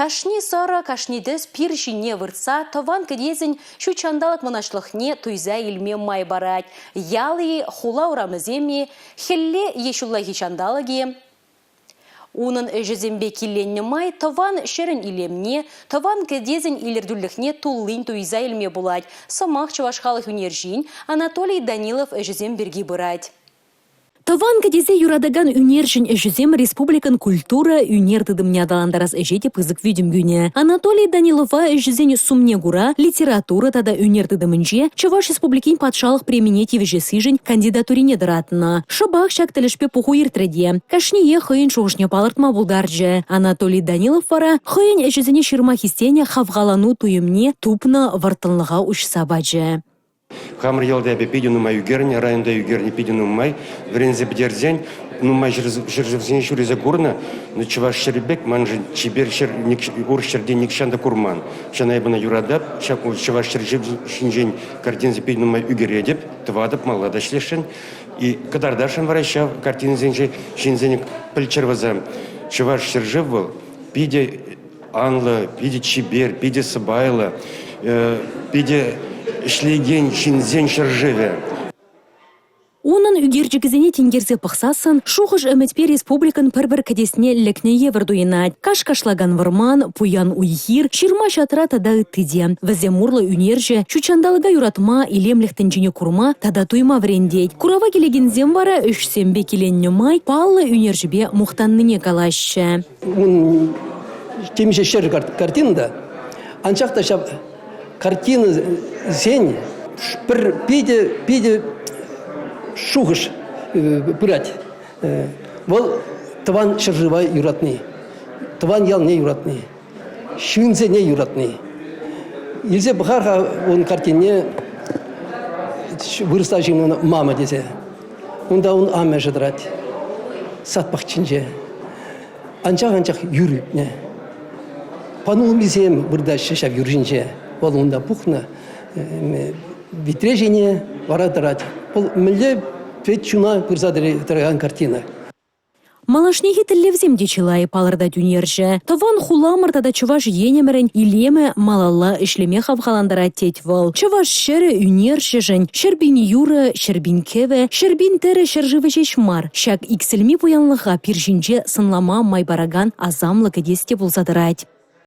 Кашни сара кашнидес пир жине вырца, таван кедезін шучандалық мұнашлықне туйза илме май барать. Ялы хула урамыземе, хелле ешулла хичандалыге. Унын жезембе килленне май таван шерін илемне, таван кедезін илердүллікне туллин туйза илме булать. Самах чувашхалық үнержин Анатолий Данилов жеземберги бырать. Таван кедезе юрадаган үнержин эжізем республикан культура үнертыдым адаландарас эжете пызык видим гүне. Анатолий Данилова эжізен сумне гура литература тада үнертыдымынже Чуваш республикин патшалық преминете вежесыжын кандидатурине дыратына. Шабах шак тілішпе пуху иртреде. Кашние хыйын шоғышне палыртма булдаржы. Анатолий Данилов вара хыйын эжізене шырма хистене хавгалану туемне тупна вартынлыға ұшса баджы. Хамыр елде пиди нумай югерни, районда югерни пиди нумай, врензе бдерзень, нумай жирзень шуризе курна, но чуваш шербек, манжи чибер ур шерден никшанда курман. Шанайбана юрадап, чуваш шержень картинзе пиди нумай югередеп, твадап маладашлешен, и кадардашен вращав картинзенже шинзеник пальчерваза. Чуваш шержев был, пиди анла, пиди чибер, пиди сабайла, пиди шлеген шинзен шаржеве. Унын үгерджігізіне тенгерзе пықсасын, шуғыш әмітпе республикан пір-бір кәдесіне лекне евардуинат. Каш-кашлаган варман, пуян уйхир, ширма шатра тада ыттыде. Ваземурлы үнерже, чучандалыга юратма, илемлехтен жіне курма, тада туйма врендет. Курава келегензем вара үшсембе келенне май, паллы үнержібе мұқтанныне калашы. Темеше шер картинда, анчақта шап картина зень, бір пиде шуғыш пырать. Ол таван шыржыва юратный, таван ял не юратный, шынзе не юратный. Елзе бұхарға он картине вырыста жеңін мама десе. Онда он аме жыдырать, сатпақ чинже. Анчақ юрып не. Панулы бізем бұрда шешап юржинже. Ол онда пухна витрежение варадырать. Ол мүлде пет чуна пырзадырған картина. Малашнехи тіллевзем дечилай палырда дүнерже. Таван хуламыр тада чуваш енемерін илеме малалла ішлеме хавғаландыра тетвол. Чуваш шері үнерже жын, шербин юры, шербин кеве, шербин тәрі шержывы жешмар. Шак иксілми пуянлыға пиржинже сынлама майбараган азамлы кедесте болзадырать.